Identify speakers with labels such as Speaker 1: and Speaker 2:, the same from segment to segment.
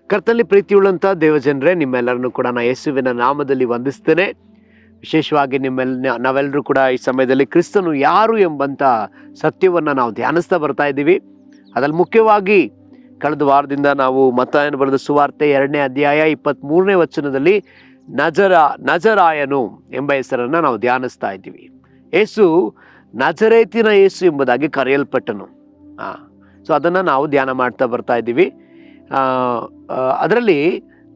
Speaker 1: ಕರ್ತನಲ್ಲಿ ಪ್ರೀತಿಯುಳ್ಳಂಥ ದೇವಜನರೇ, ನಿಮ್ಮೆಲ್ಲರನ್ನು ಕೂಡ ನಾನು ಯೇಸುವಿನ ನಾಮದಲ್ಲಿ ವಂದಿಸ್ತೇನೆ. ವಿಶೇಷವಾಗಿ ನಾವೆಲ್ಲರೂ ಕೂಡ ಈ ಸಮಯದಲ್ಲಿ ಕ್ರಿಸ್ತನು ಯಾರು ಎಂಬಂಥ ಸತ್ಯವನ್ನು ನಾವು ಧ್ಯಾನಿಸ್ತಾ ಬರ್ತಾ ಇದ್ದೀವಿ. ಅದರಲ್ಲಿ ಮುಖ್ಯವಾಗಿ ಕಳೆದ ವಾರದಿಂದ ನಾವು ಮತ್ತಾಯನ ಬರೆದ ಸುವಾರ್ತೆ 2ನೇ ಅಧ್ಯಾಯ 23ನೇ ವಚನದಲ್ಲಿ ನಜರಾಯನು ಎಂಬ ಹೆಸರನ್ನು ನಾವು ಧ್ಯಾನಿಸ್ತಾ ಇದ್ದೀವಿ. ಯೇಸು ನಜರೇತಿನ ಯೇಸು ಎಂಬುದಾಗಿ ಕರೆಯಲ್ಪಟ್ಟನು. ಸೊ ಅದನ್ನು ನಾವು ಧ್ಯಾನ ಮಾಡ್ತಾ ಬರ್ತಾ ಇದ್ದೀವಿ. ಅದರಲ್ಲಿ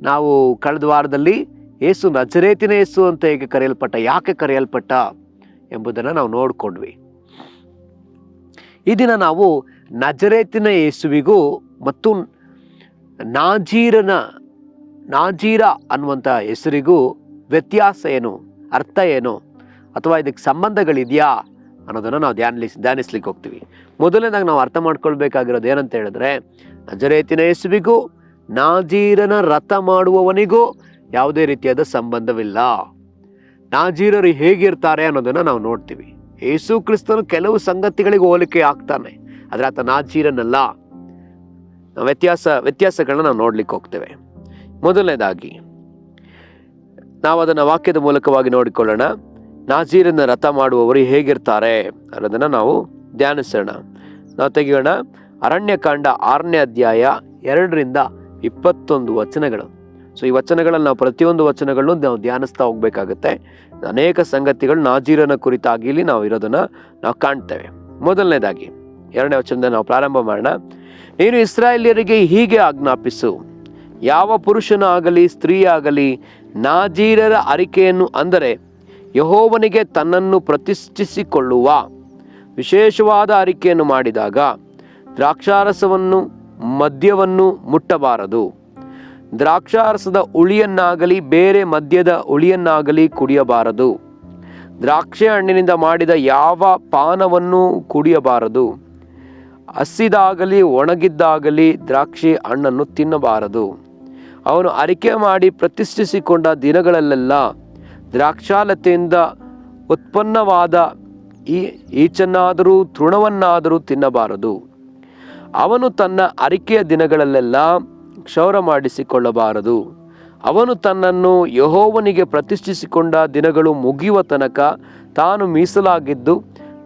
Speaker 1: ನಾವು ಕಳೆದ ವಾರದಲ್ಲಿ ಯೇಸು ನಜರೇತಿನ ಯೇಸು ಅಂತ ಹೇಗೆ ಕರೆಯಲ್ಪಟ್ಟ, ಯಾಕೆ ಕರೆಯಲ್ಪಟ್ಟ ಎಂಬುದನ್ನು ನಾವು ನೋಡಿಕೊಂಡ್ವಿ. ಈ ದಿನ ನಾವು ನಜರೇತಿನ ಯೇಸುವಿಗೂ ಮತ್ತು ನಾಜೀರ ಅನ್ನುವಂಥ ಹೆಸರಿಗೂ ವ್ಯತ್ಯಾಸ ಏನು, ಅರ್ಥ ಏನು, ಅಥವಾ ಇದಕ್ಕೆ ಸಂಬಂಧಗಳಿದೆಯಾ ಅನ್ನೋದನ್ನು ನಾವು ಧ್ಯಾನಿಸ್ಲಿಕ್ಕೆ ಹೋಗ್ತೀವಿ. ಮೊದಲನೇದಾಗಿ ನಾವು ಅರ್ಥ ಮಾಡ್ಕೊಳ್ಬೇಕಾಗಿರೋದು ಏನಂತ ಹೇಳಿದ್ರೆ, ನಜರೇತಿನ ಯೇಸುವಿಗೂ ನಾಜೀರನ ರಥ ಮಾಡುವವನಿಗೂ ಯಾವುದೇ ರೀತಿಯಾದ ಸಂಬಂಧವಿಲ್ಲ. ನಾಜೀರರು ಹೇಗಿರ್ತಾರೆ ಅನ್ನೋದನ್ನು ನಾವು ನೋಡ್ತೀವಿ. ಯೇಸು ಕ್ರಿಸ್ತನು ಕೆಲವು ಸಂಗತಿಗಳಿಗೆ ಹೋಲಿಕೆ ಆಗ್ತಾನೆ, ಆದರೆ ಆತ ನಾಜೀರನಲ್ಲ. ವ್ಯತ್ಯಾಸಗಳನ್ನ ನಾವು ನೋಡ್ಲಿಕ್ಕೆ ಹೋಗ್ತೇವೆ. ಮೊದಲನೇದಾಗಿ ನಾವು ಅದನ್ನು ವಾಕ್ಯದ ಮೂಲಕವಾಗಿ ನೋಡಿಕೊಳ್ಳೋಣ. ನಾಜೀರನ ರಥ ಮಾಡುವವರು ಹೇಗಿರ್ತಾರೆ ಅನ್ನೋದನ್ನು ನಾವು ಧ್ಯಾನಿಸೋಣ. ನಾವು ತೆಗೆಯೋಣ ಅರಣ್ಯಕಾಂಡ 6ನೇ ಅಧ್ಯಾಯ 2ರಿಂದ 21 ವಚನಗಳು. ಸೊ ಈ ವಚನಗಳಲ್ಲಿ ನಾವು ಪ್ರತಿಯೊಂದು ವಚನಗಳನ್ನು ನಾವು ಧ್ಯಾನಿಸ್ತಾ ಹೋಗ್ಬೇಕಾಗತ್ತೆ. ಅನೇಕ ಸಂಗತಿಗಳು ನಾಜೀರನ ಕುರಿತಾಗಿ ಇಲ್ಲಿ ನಾವು ಇರೋದನ್ನು ನಾವು ಕಾಣ್ತೇವೆ. ಮೊದಲನೇದಾಗಿ 2ನೇ ವಚನದಿಂದ ನಾವು ಪ್ರಾರಂಭ ಮಾಡೋಣ. ನೀನು ಇಸ್ರಾಯೇಲ್ಯರಿಗೆ ಹೀಗೆ ಆಜ್ಞಾಪಿಸು, ಯಾವ ಪುರುಷನಾಗಲಿ ಸ್ತ್ರೀಯಾಗಲಿ ನಾಜೀರರ ಅರಿಕೆಯನ್ನು, ಅಂದರೆ ಯೆಹೋವನಿಗೆ ತನ್ನನ್ನು ಪ್ರತಿಷ್ಠಿಸಿಕೊಳ್ಳುವ ವಿಶೇಷವಾದ ಅರಿಕೆಯನ್ನು ಮಾಡಿದಾಗ ದ್ರಾಕ್ಷಾರಸವನ್ನು ಮದ್ಯವನ್ನು ಮುಟ್ಟಬಾರದು. ದ್ರಾಕ್ಷಾರಸದ ಹುಳಿಯನ್ನಾಗಲಿ ಬೇರೆ ಮದ್ಯದ ಹುಳಿಯನ್ನಾಗಲಿ ಕುಡಿಯಬಾರದು. ದ್ರಾಕ್ಷಿ ಹಣ್ಣಿನಿಂದ ಮಾಡಿದ ಯಾವ ಪಾನವನ್ನು ಕುಡಿಯಬಾರದು. ಹಸಿದಾಗಲಿ ಒಣಗಿದ್ದಾಗಲಿ ದ್ರಾಕ್ಷಿ ಹಣ್ಣನ್ನು ತಿನ್ನಬಾರದು. ಅವನು ಅರಿಕೆ ಮಾಡಿ ಪ್ರತಿಷ್ಠಿಸಿಕೊಂಡ ದಿನಗಳಲ್ಲೆಲ್ಲ ದ್ರಾಕ್ಷಾಲತೆಯಿಂದ ಉತ್ಪನ್ನವಾದ ಈಚನ್ನಾದರೂ ತೃಣವನ್ನಾದರೂ ತಿನ್ನಬಾರದು. ಅವನು ತನ್ನ ಅರಿಕೆಯ ದಿನಗಳಲ್ಲೆಲ್ಲ ಕ್ಷೌರ ಮಾಡಿಸಿಕೊಳ್ಳಬಾರದು. ಅವನು ತನ್ನನ್ನು ಯೆಹೋವನಿಗೆ ಪ್ರತಿಷ್ಠಿಸಿಕೊಂಡ ದಿನಗಳು ಮುಗಿಯುವ ತನಕ ತಾನು ಮೀಸಲಾಗಿದ್ದು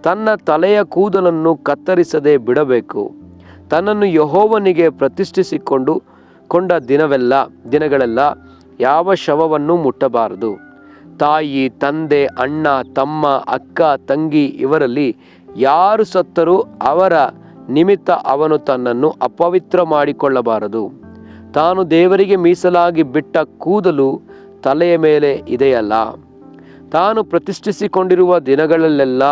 Speaker 1: ತನ್ನ ತಲೆಯ ಕೂದಲನ್ನು ಕತ್ತರಿಸದೆ ಬಿಡಬೇಕು. ತನ್ನನ್ನು ಯೆಹೋವನಿಗೆ ಪ್ರತಿಷ್ಠಿಸಿಕೊಂಡ ದಿನಗಳೆಲ್ಲ ಯಾವ ಶವವನ್ನು ಮುಟ್ಟಬಾರದು. ತಾಯಿ, ತಂದೆ, ಅಣ್ಣ, ತಮ್ಮ, ಅಕ್ಕ, ತಂಗಿ ಇವರಲ್ಲಿ ಯಾರು ಸತ್ತರೂ ಅವರ ನಿಮಿತ್ತ ಅವನು ತನ್ನನ್ನು ಅಪವಿತ್ರ ಮಾಡಿಕೊಳ್ಳಬಾರದು. ತಾನು ದೇವರಿಗೆ ಮೀಸಲಾಗಿ ಬಿಟ್ಟ ಕೂದಲು ತಲೆಯ ಮೇಲೆ ಇದೆಯಲ್ಲ, ತಾನು ಪ್ರತಿಷ್ಠಿಸಿಕೊಂಡಿರುವ ದಿನಗಳಲ್ಲೆಲ್ಲ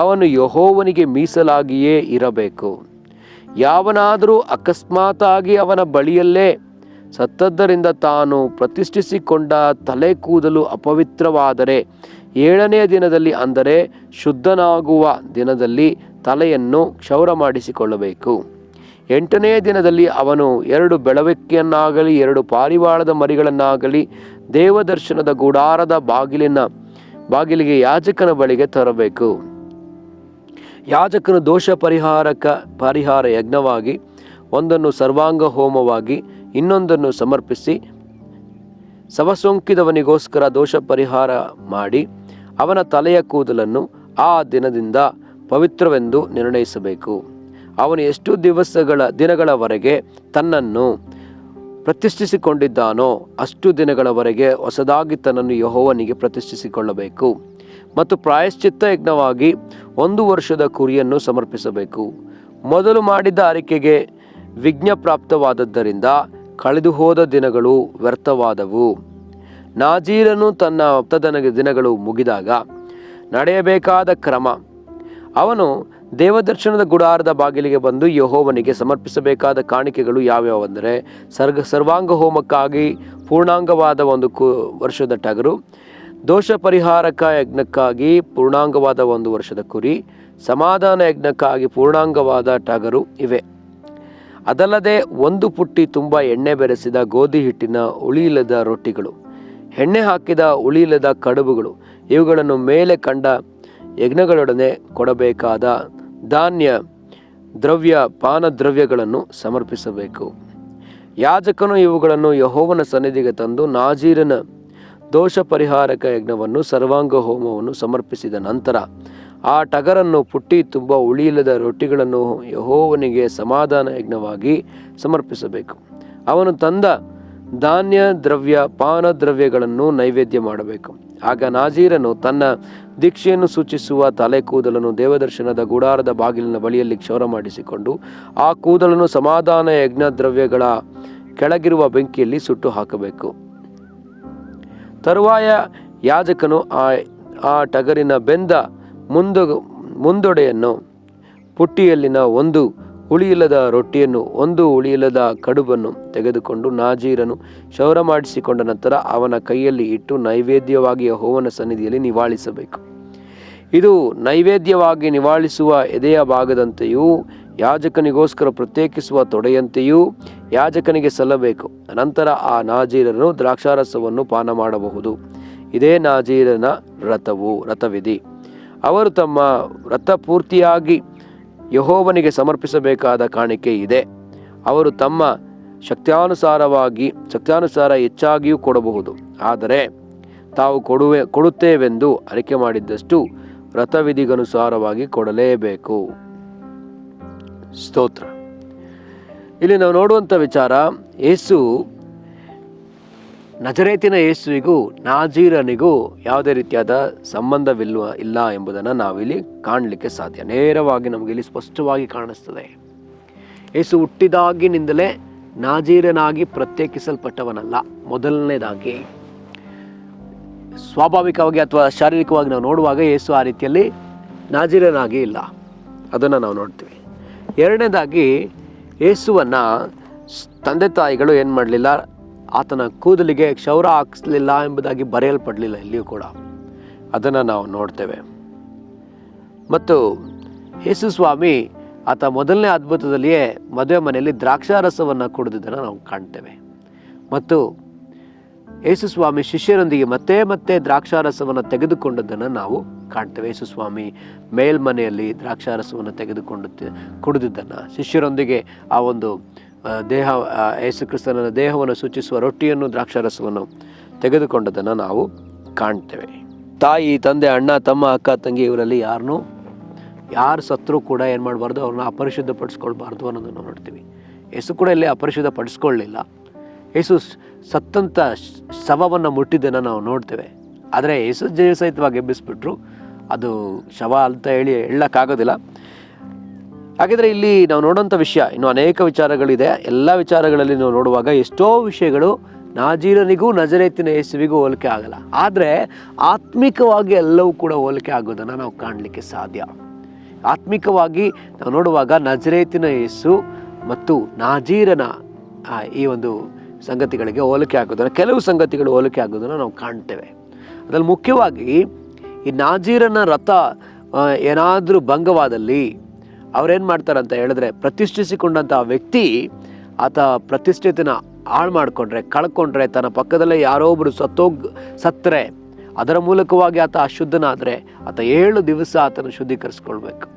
Speaker 1: ಅವನು ಯೆಹೋವನಿಗೆ ಮೀಸಲಾಗಿಯೇ ಇರಬೇಕು. ಯಾವನಾದರೂ ಅಕಸ್ಮಾತಾಗಿ ಅವನ ಬಳಿಯಲ್ಲೇ ಸತ್ತದ್ದರಿಂದ ತಾನು ಪ್ರತಿಷ್ಠಿಸಿಕೊಂಡ ತಲೆ ಕೂದಲು ಅಪವಿತ್ರವಾದರೆ 7ನೆಯ ದಿನದಲ್ಲಿ, ಅಂದರೆ ಶುದ್ಧನಾಗುವ ದಿನದಲ್ಲಿ ತಲೆಯನ್ನು ಕ್ಷೌರ ಮಾಡಿಸಿಕೊಳ್ಳಬೇಕು. 8ನೆಯ ದಿನದಲ್ಲಿ ಅವನು 2 ಬೆಳವಕ್ಕಿಯನ್ನಾಗಲಿ 2 ಪಾರಿವಾಳದ ಮರಿಗಳನ್ನಾಗಲಿ ದೇವದರ್ಶನದ ಗುಡಾರದ ಬಾಗಿಲಿಗೆ ಯಾಜಕನ ಬಳಿಗೆ ತರಬೇಕು. ಯಾಜಕನು ದೋಷ ಪರಿಹಾರ ಯಜ್ಞವಾಗಿ ಒಂದನ್ನು ಸರ್ವಾಂಗ ಹೋಮವಾಗಿ ಇನ್ನೊಂದನ್ನು ಸಮರ್ಪಿಸಿ ಶವಸೋಂಕಿದವನಿಗೋಸ್ಕರ ದೋಷ ಪರಿಹಾರ ಮಾಡಿ ಅವನ ತಲೆಯ ಕೂದಲನ್ನು ಆ ದಿನದಿಂದ ಪವಿತ್ರವೆಂದು ನಿರ್ಣಯಿಸಬೇಕು. ಅವನು ಎಷ್ಟು ದಿನಗಳವರೆಗೆ ತನ್ನನ್ನು ಪ್ರತಿಷ್ಠಿಸಿಕೊಂಡಿದ್ದಾನೋ ಅಷ್ಟು ದಿನಗಳವರೆಗೆ ಹೊಸದಾಗಿ ತನ್ನನ್ನು ಯೆಹೋವನಿಗೆ ಪ್ರತಿಷ್ಠಿಸಿಕೊಳ್ಳಬೇಕು. ಮತ್ತು ಪ್ರಾಯಶ್ಚಿತ್ತ ಯಜ್ಞವಾಗಿ 1 ವರ್ಷದ ಕುರಿಯನ್ನು ಸಮರ್ಪಿಸಬೇಕು. ಮೊದಲು ಮಾಡಿದ್ದ ಅರಿಕೆಗೆ ವಿಘ್ನಪ್ರಾಪ್ತವಾದದ್ದರಿಂದ ಕಳೆದು ಹೋದ ದಿನಗಳು ವ್ಯರ್ಥವಾದವು. ನಾಜೀರನು ತನ್ನ ದಿನಗಳು ಮುಗಿದಾಗ ನಡೆಯಬೇಕಾದ ಕ್ರಮ: ಅವನು ದೇವದರ್ಶನದ ಗುಡಾರದ ಬಾಗಿಲಿಗೆ ಬಂದು ಯೆಹೋವನಿಗೆ ಸಮರ್ಪಿಸಬೇಕಾದ ಕಾಣಿಕೆಗಳು ಯಾವ್ಯಾವೆಂದರೆ, ಸರ್ವಾಂಗ ಹೋಮಕ್ಕಾಗಿ ಪೂರ್ಣಾಂಗವಾದ 1 ವರ್ಷದ ಟಗರು, ದೋಷ ಪರಿಹಾರಕ ಯಜ್ಞಕ್ಕಾಗಿ ಪೂರ್ಣಾಂಗವಾದ 1 ವರ್ಷದ ಕುರಿ, ಸಮಾಧಾನ ಯಜ್ಞಕ್ಕಾಗಿ ಪೂರ್ಣಾಂಗವಾದ ಟಗರು ಇವೆ. ಅದಲ್ಲದೆ 1 ಪುಟ್ಟಿ ತುಂಬ ಎಣ್ಣೆ ಬೆರೆಸಿದ ಗೋಧಿ ಹಿಟ್ಟಿನ ಹುಳಿಯಿಲ್ಲದ ರೊಟ್ಟಿಗಳು, ಎಣ್ಣೆ ಹಾಕಿದ ಹುಳಿಯಿಲ್ಲದ ಕಡುಬುಗಳು, ಇವುಗಳನ್ನು ಮೇಲೆ ಕಂಡ ಯಜ್ಞಗಳೊಡನೆ ಕೊಡಬೇಕಾದ ಧಾನ್ಯ ದ್ರವ್ಯ ಪಾನದ್ರವ್ಯಗಳನ್ನು ಸಮರ್ಪಿಸಬೇಕು. ಯಾಜಕನು ಇವುಗಳನ್ನು ಯೆಹೋವನ ಸನ್ನಿಧಿಗೆ ತಂದು ನಾಜೀರನ ದೋಷ ಪರಿಹಾರಕ ಯಜ್ಞವನ್ನು ಸರ್ವಾಂಗ ಹೋಮವನ್ನು ಸಮರ್ಪಿಸಿದ ನಂತರ ಆ ಟಗರನ್ನು ಪುಟ್ಟಿ ತುಂಬ ಉಳಿಯಿಲ್ಲದ ರೊಟ್ಟಿಗಳನ್ನು ಯೆಹೋವನಿಗೆ ಸಮಾಧಾನ ಯಜ್ಞವಾಗಿ ಸಮರ್ಪಿಸಬೇಕು. ಅವನು ತಂದ ಧಾನ್ಯ ದ್ರವ್ಯ ಪಾನ ದ್ರವ್ಯಗಳನ್ನು ನೈವೇದ್ಯ ಮಾಡಬೇಕು. ಆಗ ನಾಜೀರನು ತನ್ನ ದೀಕ್ಷೆಯನ್ನು ಸೂಚಿಸುವ ತಲೆ ಕೂದಲನ್ನು ದೇವದರ್ಶನದ ಗುಡಾರದ ಬಾಗಿಲಿನ ಬಳಿಯಲ್ಲಿ ಕ್ಷೌರ ಮಾಡಿಸಿಕೊಂಡು ಆ ಕೂದಲನ್ನು ಸಮಾಧಾನ ಯಜ್ಞ ದ್ರವ್ಯಗಳ ಕೆಳಗಿರುವ ಬೆಂಕಿಯಲ್ಲಿ ಸುಟ್ಟು ಹಾಕಬೇಕು. ತರುವಾಯ ಯಾಜಕನು ಆ ಟಗರಿನ ಬೆಂದ ಮುಂದೊಡೆಯನ್ನು, ಪುಟ್ಟಿಯಲ್ಲಿನ ಒಂದು ಉಳಿಯಿಲ್ಲದ ರೊಟ್ಟಿಯನ್ನು, ಒಂದು ಉಳಿಯಿಲ್ಲದ ಕಡುಬನ್ನು ತೆಗೆದುಕೊಂಡು ನಾಜೀರನು ಕ್ಷೌರ ಮಾಡಿಸಿಕೊಂಡ ನಂತರ ಅವನ ಕೈಯಲ್ಲಿ ಇಟ್ಟು ನೈವೇದ್ಯವಾಗಿ ಯೆಹೋವನ ಸನ್ನಿಧಿಯಲ್ಲಿ ನಿವಾಳಿಸಬೇಕು. ಇದು ನೈವೇದ್ಯವಾಗಿ ನಿವಾಳಿಸುವ ಎದೆಯ ಭಾಗದಂತೆಯೂ ಯಾಜಕನಿಗೋಸ್ಕರ ಪ್ರತ್ಯೇಕಿಸುವ ತೊಡೆಯಂತೆಯೂ ಯಾಜಕನಿಗೆ ಸಲ್ಲಬೇಕು. ನಂತರ ಆ ನಾಜೀರನು ದ್ರಾಕ್ಷಾರಸವನ್ನು ಪಾನ ಮಾಡಬಹುದು. ಇದೇ ನಾಜೀರನ ವ್ರತವಿಧಿ. ಅವರು ತಮ್ಮ ವ್ರತ ಪೂರ್ತಿಯಾಗಿ ಯೆಹೋವನಿಗೆ ಸಮರ್ಪಿಸಬೇಕಾದ ಕಾಣಿಕೆ ಇದೆ. ಅವರು ತಮ್ಮ ಶಕ್ತ್ಯಾನುಸಾರ ಹೆಚ್ಚಾಗಿಯೂ ಕೊಡಬಹುದು. ಆದರೆ ತಾವು ಕೊಡುತ್ತೇವೆಂದು ಅರಿಕೆ ಮಾಡಿದ್ದಷ್ಟು ವ್ರತವಿಧಿಗನುಸಾರವಾಗಿ ಕೊಡಲೇಬೇಕು. ಸ್ತೋತ್ರ. ಇಲ್ಲಿ ನಾವು ನೋಡುವಂಥ ವಿಚಾರ, ಯೇಸು ನಜರೇತಿನ ಯೇಸುವಿಗೂ ನಾಜೀರನಿಗೂ ಯಾವುದೇ ರೀತಿಯಾದ ಇಲ್ಲ ಎಂಬುದನ್ನು ನಾವಿಲ್ಲಿ ಕಾಣಲಿಕ್ಕೆ ಸಾಧ್ಯ. ನೇರವಾಗಿ ನಮಗಿಲ್ಲಿ ಸ್ಪಷ್ಟವಾಗಿ ಕಾಣಿಸ್ತದೆ. ಯೇಸು ಹುಟ್ಟಿದಾಗಿನಿಂದಲೇ ನಾಜೀರನಾಗಿ ಪ್ರತ್ಯೇಕಿಸಲ್ಪಟ್ಟವನಲ್ಲ. ಮೊದಲನೇದಾಗಿ ಸ್ವಾಭಾವಿಕವಾಗಿ ಅಥವಾ ಶಾರೀರಿಕವಾಗಿ ನಾವು ನೋಡುವಾಗ ಯೇಸು ಆ ರೀತಿಯಲ್ಲಿ ನಾಜೀರನಾಗಿ ಇಲ್ಲ, ಅದನ್ನು ನಾವು ನೋಡ್ತೀವಿ. ಎರಡನೇದಾಗಿ ಯೇಸುವನ್ನು ತಂದೆ ತಾಯಿಗಳು ಏನು ಮಾಡಲಿಲ್ಲ, ಆತನ ಕೂದಲಿಗೆ ಕ್ಷೌರ ಹಾಕಿಸ್ಲಿಲ್ಲ ಎಂಬುದಾಗಿ ಬರೆಯಲ್ಪಡಲಿಲ್ಲ ಎಲ್ಲಿಯೂ ಕೂಡ, ಅದನ್ನು ನಾವು ನೋಡ್ತೇವೆ. ಮತ್ತು ಯೇಸು ಸ್ವಾಮಿ ಆತ ಮೊದಲನೇ ಅದ್ಭುತದಲ್ಲಿಯೇ ಮದುವೆ ಮನೆಯಲ್ಲಿ ದ್ರಾಕ್ಷಾರಸವನ್ನು ಕುಡಿದಿದ್ದನ್ನು ನಾವು ಕಾಣ್ತೇವೆ. ಮತ್ತು ಯೇಸು ಸ್ವಾಮಿ ಶಿಷ್ಯರೊಂದಿಗೆ ಮತ್ತೆ ಮತ್ತೆ ದ್ರಾಕ್ಷಾರಸವನ್ನು ತೆಗೆದುಕೊಂಡದ್ದನ್ನು ನಾವು ಕಾಣ್ತೇವೆ. ಯೇಸು ಸ್ವಾಮಿ ಮೇಲ್ಮನೆಯಲ್ಲಿ ದ್ರಾಕ್ಷಾರಸವನ್ನು ಕುಡಿದಿದ್ದನ್ನು, ಶಿಷ್ಯರೊಂದಿಗೆ ಆ ಒಂದು ಯೇಸು ಕ್ರಿಸ್ತನ ದೇಹವನ್ನು ಸೂಚಿಸುವ ರೊಟ್ಟಿಯನ್ನು ದ್ರಾಕ್ಷಾರಸವನ್ನು ತೆಗೆದುಕೊಂಡದನ್ನು ನಾವು ಕಾಣ್ತೇವೆ. ತಾಯಿ, ತಂದೆ, ಅಣ್ಣ, ತಮ್ಮ, ಅಕ್ಕ, ತಂಗಿ ಇವರಲ್ಲಿ ಯಾರು ಸತ್ರು ಕೂಡ ಏನು ಮಾಡಬಾರ್ದು, ಅವ್ರನ್ನ ಅಪರಿಶುದ್ಧಪಡಿಸ್ಕೊಳ್ಬಾರ್ದು ಅನ್ನೋದನ್ನು ನೋಡ್ತೀವಿ. ಯೇಸು ಕೂಡ ಇಲ್ಲಿ ಅಪರಿಶುದ್ಧಪಡಿಸ್ಕೊಳ್ಳಿಲ್ಲ. ಯೇಸು ಸತ್ತಂಥ ಶವವನ್ನು ಮುಟ್ಟಿದ್ದನ್ನು ನಾವು ನೋಡ್ತೇವೆ. ಆದರೆ ಯೇಸು ಜಯಸಹಿತವಾಗಿ ಎಬ್ಬಿಸ್ಬಿಟ್ರು, ಅದು ಶವ ಅಂತ ಹೇಳಕ್ಕಾಗೋದಿಲ್ಲ. ಹಾಗಿದ್ರೆ ಇಲ್ಲಿ ನಾವು ನೋಡೋಂಥ ವಿಷಯ ಇನ್ನೂ ಅನೇಕ ವಿಚಾರಗಳಿದೆ. ಎಲ್ಲ ವಿಚಾರಗಳಲ್ಲಿ ನಾವು ನೋಡುವಾಗ ಎಷ್ಟೋ ವಿಷಯಗಳು ನಾಜೀರನಿಗೂ ನಜರೇತಿನ ಯೇಸುವಿಗೂ ಹೋಲಿಕೆ ಆಗಲ್ಲ. ಆದರೆ ಆತ್ಮಿಕವಾಗಿ ಎಲ್ಲವೂ ಕೂಡ ಹೋಲಿಕೆ ಆಗೋದನ್ನು ನಾವು ಕಾಣಲಿಕ್ಕೆ ಸಾಧ್ಯ. ಆತ್ಮಿಕವಾಗಿ ನಾವು ನೋಡುವಾಗ ನಜರೇತಿನ ಯೇಸು ಮತ್ತು ನಾಜೀರನ ಈ ಒಂದು ಸಂಗತಿಗಳಿಗೆ ಹೋಲಿಕೆ ಆಗೋದನ್ನು, ಕೆಲವು ಸಂಗತಿಗಳು ಹೋಲಿಕೆ ಆಗೋದನ್ನು ನಾವು ಕಾಣ್ತೇವೆ. ಅದರಲ್ಲಿ ಮುಖ್ಯವಾಗಿ ಈ ನಾಜೀರನ ರಥ ಏನಾದರೂ ಭಂಗವಾದಲ್ಲಿ ಅವ್ರೇನು ಮಾಡ್ತಾರೆ ಅಂತ ಹೇಳಿದ್ರೆ, ಪ್ರತಿಷ್ಠಿಸಿಕೊಂಡಂಥ ವ್ಯಕ್ತಿ ಆತ ಪ್ರತಿಷ್ಠಿತನ ಹಾಳು ಮಾಡಿಕೊಂಡ್ರೆ, ಕಳ್ಕೊಂಡ್ರೆ, ತನ್ನ ಪಕ್ಕದಲ್ಲೇ ಯಾರೋ ಒಬ್ಬರು ಸತ್ತರೆ ಅದರ ಮೂಲಕವಾಗಿ ಆತ ಅಶುದ್ಧನಾದರೆ ಆತ 7 ದಿವಸ ಆತನ ಶುದ್ಧೀಕರಿಸ್ಕೊಳ್ಬೇಕು.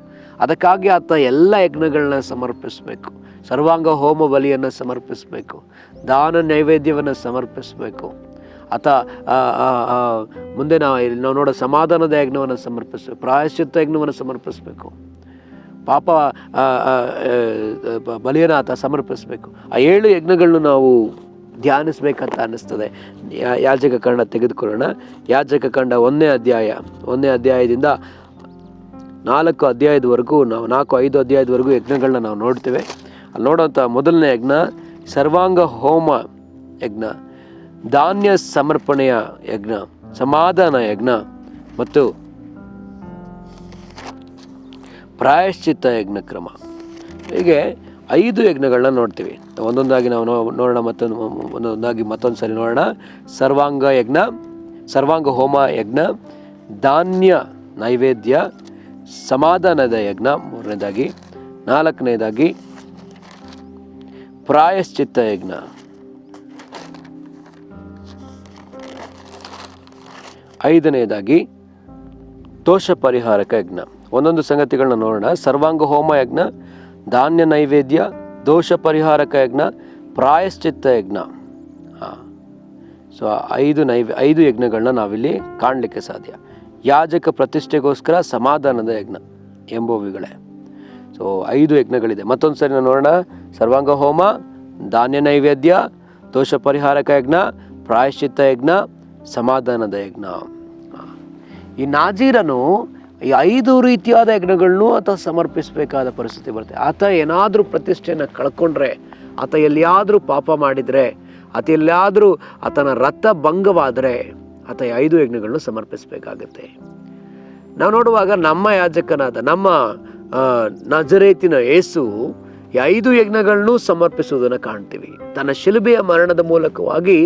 Speaker 1: ಅದಕ್ಕಾಗಿ ಆತ ಎಲ್ಲ ಯಜ್ಞಗಳನ್ನ ಸಮರ್ಪಿಸಬೇಕು, ಸರ್ವಾಂಗ ಹೋಮ ಬಲಿಯನ್ನು ಸಮರ್ಪಿಸಬೇಕು, ದಾನ ನೈವೇದ್ಯವನ್ನು ಸಮರ್ಪಿಸಬೇಕು. ಆತ ಮುಂದೆ ನಾವು ನೋಡೋ ಸಮಾಧಾನದ ಯಜ್ಞವನ್ನು ಸಮರ್ಪಿಸಬೇಕು, ಪ್ರಾಯಶ್ಚಿತ್ತ ಯಜ್ಞವನ್ನು ಸಮರ್ಪಿಸಬೇಕು, ಪಾಪ ಬಲಿಯನ್ನು ಆತ ಸಮರ್ಪಿಸಬೇಕು. ಆ 7 ಯಜ್ಞಗಳನ್ನು ನಾವು ಧ್ಯಾನಿಸ್ಬೇಕಂತ ಅನ್ನಿಸ್ತದೆ. ಯಾಜಕ ಕಾಂಡ ತೆಗೆದುಕೊಳ್ಳೋಣ. ಯಾಜಕ ಕಾಂಡ 1ನೇ ಅಧ್ಯಾಯದಿಂದ 4 ಅಧ್ಯಾಯದವರೆಗೂ ನಾವು 4-5 ಅಧ್ಯಾಯದವರೆಗೂ ಯಜ್ಞಗಳನ್ನ ನಾವು ನೋಡ್ತೇವೆ. ಅಲ್ಲಿ ನೋಡೋಂಥ ಮೊದಲನೇ ಯಜ್ಞ ಸರ್ವಾಂಗ ಹೋಮ ಯಜ್ಞ, ಧಾನ್ಯ ಸಮರ್ಪಣೆಯ ಯಜ್ಞ, ಸಮಾಧಾನ ಯಜ್ಞ ಮತ್ತು ಪ್ರಾಯಶ್ಚಿತ್ತ ಯಜ್ಞ ಕ್ರಮ. ಹೀಗೆ 5 ಯಜ್ಞಗಳನ್ನ ನೋಡ್ತೀವಿ. ಒಂದೊಂದಾಗಿ ನಾವು ನೋಡೋಣ, ಮತ್ತೊಂದು ಸರಿ ನೋಡೋಣ. ಸರ್ವಾಂಗ ಹೋಮ ಯಜ್ಞ, ಧಾನ್ಯ ನೈವೇದ್ಯ, ಸಮಾಧಾನದ ಯಜ್ಞ 3ನೇದಾಗಿ, 4ನೇದಾಗಿ ಪ್ರಾಯಶ್ಚಿತ್ತ ಯಜ್ಞ, 5ನೇದಾಗಿ ದೋಷ ಪರಿಹಾರಕ ಯಜ್ಞ. ಒಂದೊಂದು ಸಂಗತಿಗಳನ್ನ ನೋಡೋಣ. ಸರ್ವಾಂಗ ಹೋಮ ಯಜ್ಞ, ಧಾನ್ಯ ನೈವೇದ್ಯ, ದೋಷ ಪರಿಹಾರಕ ಯಜ್ಞ, ಪ್ರಾಯಶ್ಚಿತ್ತ ಯಜ್ಞ. ಸೊ 5 ಯಜ್ಞಗಳನ್ನ ನಾವಿಲ್ಲಿ ಕಾಣಲಿಕ್ಕೆ ಸಾಧ್ಯ. ಯಾಜಕ ಪ್ರತಿಷ್ಠೆಗೋಸ್ಕರ ಸಮಾಧಾನದ ಯಜ್ಞ ಎಂಬುವುಗಳೇ. ಸೊ 5 ಯಜ್ಞಗಳಿದೆ. ಮತ್ತೊಂದು ಸರಿ ನಾವು ನೋಡೋಣ. ಸರ್ವಾಂಗ ಹೋಮ, ಧಾನ್ಯ ನೈವೇದ್ಯ, ದೋಷ ಪರಿಹಾರಕ ಯಜ್ಞ, ಪ್ರಾಯಶ್ಚಿತ್ತ ಯಜ್ಞ, ಸಮಾಧಾನದ ಯಜ್ಞ. ಈ ನಾಜೀರನು ಈ 5 ರೀತಿಯಾದ ಯಜ್ಞಗಳನ್ನು ಆತ ಸಮರ್ಪಿಸಬೇಕಾದ ಪರಿಸ್ಥಿತಿ ಬರುತ್ತೆ. ಆತ ಏನಾದರೂ ಪ್ರತಿಷ್ಠೆಯನ್ನು ಕಳ್ಕೊಂಡ್ರೆ, ಆತ ಎಲ್ಲಿಯಾದರೂ ಪಾಪ ಮಾಡಿದರೆ, ಆತ ಎಲ್ಲಿಯಾದರೂ ಆತನ ರಥ ಭಂಗವಾದರೆ ಆತ 5 ಯಜ್ಞಗಳನ್ನು ಸಮರ್ಪಿಸಬೇಕಾಗತ್ತೆ. ನಾವು ನೋಡುವಾಗ ನಮ್ಮ ಯಾಜಕನಾದ ನಮ್ಮ ನಜರೇತಿನ ಯೇಸು ಈ 5 ಯಜ್ಞಗಳನ್ನು ಸಮರ್ಪಿಸುವುದನ್ನು ಕಾಣ್ತೀವಿ. ತನ್ನ ಶಿಲುಬೆಯ ಮರಣದ ಮೂಲಕವಾಗಿ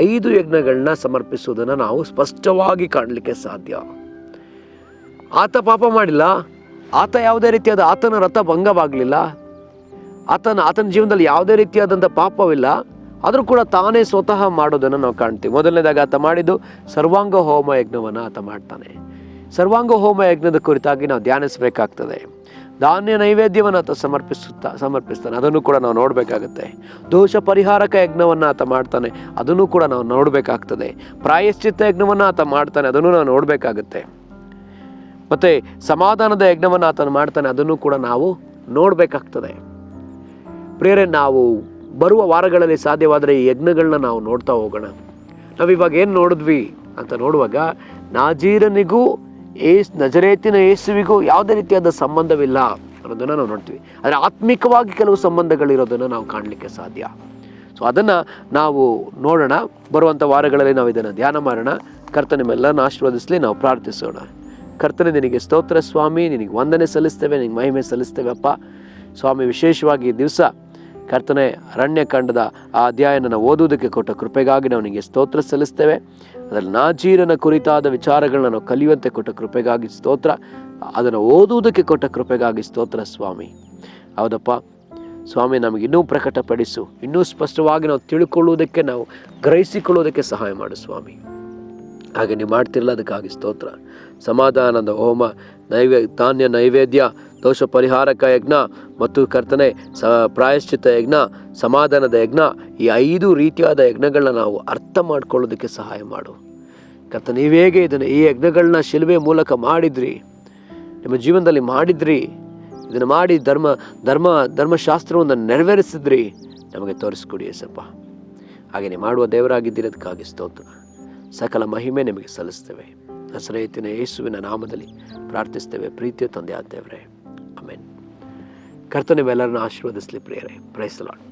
Speaker 1: 5 ಯಜ್ಞಗಳನ್ನ ಸಮರ್ಪಿಸುವುದನ್ನು ನಾವು ಸ್ಪಷ್ಟವಾಗಿ ಕಾಣಲಿಕ್ಕೆ ಸಾಧ್ಯ. ಆತ ಪಾಪ ಮಾಡಿಲ್ಲ, ಆತ ಯಾವುದೇ ರೀತಿಯಾದ ಆತನ ರಥ ಭಂಗವಾಗಲಿಲ್ಲ, ಆತನ ಜೀವನದಲ್ಲಿ ಯಾವುದೇ ರೀತಿಯಾದಂಥ ಪಾಪವಿಲ್ಲ. ಆದರೂ ಕೂಡ ತಾನೇ ಸ್ವತಃ ಮಾಡೋದನ್ನು ನಾವು ಕಾಣ್ತೀವಿ. ಮೊದಲನೇದಾಗಿ ಆತ ಮಾಡಿದ್ದು ಸರ್ವಾಂಗ ಹೋಮ ಯಜ್ಞವನ್ನು ಆತ ಮಾಡ್ತಾನೆ. ಸರ್ವಾಂಗ ಹೋಮ ಯಜ್ಞದ ಕುರಿತಾಗಿ ನಾವು ಧ್ಯಾನಿಸಬೇಕಾಗ್ತದೆ. ಧಾನ್ಯ ನೈವೇದ್ಯವನ್ನು ಆತ ಸಮರ್ಪಿಸ್ತಾನೆ, ಅದನ್ನು ಕೂಡ ನಾವು ನೋಡಬೇಕಾಗುತ್ತೆ. ದೋಷ ಪರಿಹಾರಕ ಯಜ್ಞವನ್ನು ಆತ ಮಾಡ್ತಾನೆ, ಅದನ್ನು ಕೂಡ ನಾವು ನೋಡಬೇಕಾಗ್ತದೆ. ಪ್ರಾಯಶ್ಚಿತ್ತ ಯಜ್ಞವನ್ನು ಆತ ಮಾಡ್ತಾನೆ, ಅದನ್ನು ನಾವು ನೋಡಬೇಕಾಗುತ್ತೆ. ಮತ್ತು ಸಮಾಧಾನದ ಯಜ್ಞವನ್ನು ಆತನು ಮಾಡ್ತಾನೆ, ಅದನ್ನು ಕೂಡ ನಾವು ನೋಡಬೇಕಾಗ್ತದೆ. ಪ್ರಿಯರೇ, ನಾವು ಬರುವ ವಾರಗಳಲ್ಲಿ ಸಾಧ್ಯವಾದರೆ ಈ ಯಜ್ಞಗಳನ್ನ ನಾವು ನೋಡ್ತಾ ಹೋಗೋಣ. ನಾವಿವಾಗ ಏನು ನೋಡಿದ್ವಿ ಅಂತ ನೋಡುವಾಗ, ನಾಜೀರನಿಗೂ ನಜರೇತಿನ ಯೇಸುವಿಗೂ ಯಾವುದೇ ರೀತಿಯಾದ ಸಂಬಂಧವಿಲ್ಲ ಅನ್ನೋದನ್ನು ನಾವು ನೋಡ್ತೀವಿ. ಆದರೆ ಆತ್ಮಿಕವಾಗಿ ಕೆಲವು ಸಂಬಂಧಗಳಿರೋದನ್ನು ನಾವು ಕಾಣಲಿಕ್ಕೆ ಸಾಧ್ಯ. ಸೊ ಅದನ್ನು ನಾವು ನೋಡೋಣ. ಬರುವಂಥ ವಾರಗಳಲ್ಲಿ ನಾವು ಇದನ್ನು ಧ್ಯಾನ ಮಾಡೋಣ. ಕರ್ತನ ನಿಮ್ಮೆಲ್ಲರನ್ನು ಆಶೀರ್ವದಿಸಲಿ. ನಾವು ಪ್ರಾರ್ಥಿಸೋಣ. ಕರ್ತನೆ, ನಿನಗೆ ಸ್ತೋತ್ರ ಸ್ವಾಮಿ, ನಿನಗೆ ವಂದನೆ ಸಲ್ಲಿಸ್ತೇವೆ, ನಿನಗೆ ಮಹಿಮೆ ಸಲ್ಲಿಸ್ತೇವೆ ಅಪ್ಪ. ಸ್ವಾಮಿ, ವಿಶೇಷವಾಗಿ ಈ ದಿವಸ ಕರ್ತನೆ ಅರಣ್ಯಕಾಂಡದ ಆ ಅಧ್ಯಾಯನ ಓದುವುದಕ್ಕೆ ಕೊಟ್ಟ ಕೃಪೆಗಾಗಿ ನಾವು ನಿನಗೆ ಸ್ತೋತ್ರ ಸಲ್ಲಿಸ್ತೇವೆ. ಅದರಲ್ಲಿ ನಾಜೀರನ ಕುರಿತಾದ ವಿಚಾರಗಳನ್ನ ನಾವು ಕಲಿಯುವಂತೆ ಕೊಟ್ಟ ಕೃಪೆಗಾಗಿ ಸ್ತೋತ್ರ. ಅದನ್ನು ಓದುವುದಕ್ಕೆ ಕೊಟ್ಟ ಕೃಪೆಗಾಗಿ ಸ್ತೋತ್ರ ಸ್ವಾಮಿ. ಹೌದಪ್ಪ ಸ್ವಾಮಿ, ನಮಗೆ ಇನ್ನೂ ಪ್ರಕಟಪಡಿಸು, ಇನ್ನೂ ಸ್ಪಷ್ಟವಾಗಿ ನಾವು ತಿಳ್ಕೊಳ್ಳುವುದಕ್ಕೆ, ನಾವು ಗ್ರಹಿಸಿಕೊಳ್ಳುವುದಕ್ಕೆ ಸಹಾಯ ಮಾಡು ಸ್ವಾಮಿ. ಹಾಗೆ ನೀವು ಮಾಡ್ತಿರಲ್ಲ, ಅದಕ್ಕಾಗಿ ಸ್ತೋತ್ರ. ಸಮಾಧಾನದ ಹೋಮ, ಧಾನ್ಯ ನೈವೇದ್ಯ, ದೋಷ ಪರಿಹಾರಕ ಯಜ್ಞ ಮತ್ತು ಕರ್ತನೆ ಪ್ರಾಯಶ್ಚಿತ್ತ ಯಜ್ಞ, ಸಮಾಧಾನದ ಯಜ್ಞ, ಈ 5 ರೀತಿಯಾದ ಯಜ್ಞಗಳನ್ನ ನಾವು ಅರ್ಥ ಮಾಡ್ಕೊಳ್ಳೋದಕ್ಕೆ ಸಹಾಯ ಮಾಡು ಕರ್ತನೆ. ನೀವು ಹೇಗೆ ಈ ಯಜ್ಞಗಳನ್ನ ಶಿಲುಬೆ ಮೂಲಕ ಮಾಡಿದ್ರಿ, ನಿಮ್ಮ ಜೀವನದಲ್ಲಿ ಮಾಡಿದ್ರಿ, ಇದನ್ನು ಮಾಡಿ ಧರ್ಮಶಾಸ್ತ್ರವನ್ನು ನೆರವೇರಿಸಿದ್ರಿ, ನಮಗೆ ತೋರಿಸ್ಕೊಡಿ ಯೇಸಪ್ಪ. ಹಾಗೆ ನೀವು ಮಾಡುವ ದೇವರಾಗಿದ್ದಿರೋದಕ್ಕಾಗಿ ಸ್ತೋತ್ರ. ಸಕಲ ಮಹಿಮೆ ನಿಮಗೆ ಸಲ್ಲಿಸ್ತೇವೆ. ನಸರೇತಿನ ಯೇಸುವಿನ ನಾಮದಲ್ಲಿ ಪ್ರಾರ್ಥಿಸ್ತೇವೆ ಪ್ರೀತಿಯ ತಂದೆಯಾದ ದೇವರೇ, ಆಮೆನ್. ಕರ್ತನೆ ನಿಮ್ಮೆಲ್ಲರನ್ನು ಆಶೀರ್ವದಿಸಲಿ ಪ್ರಿಯರೇ. Praise the lord.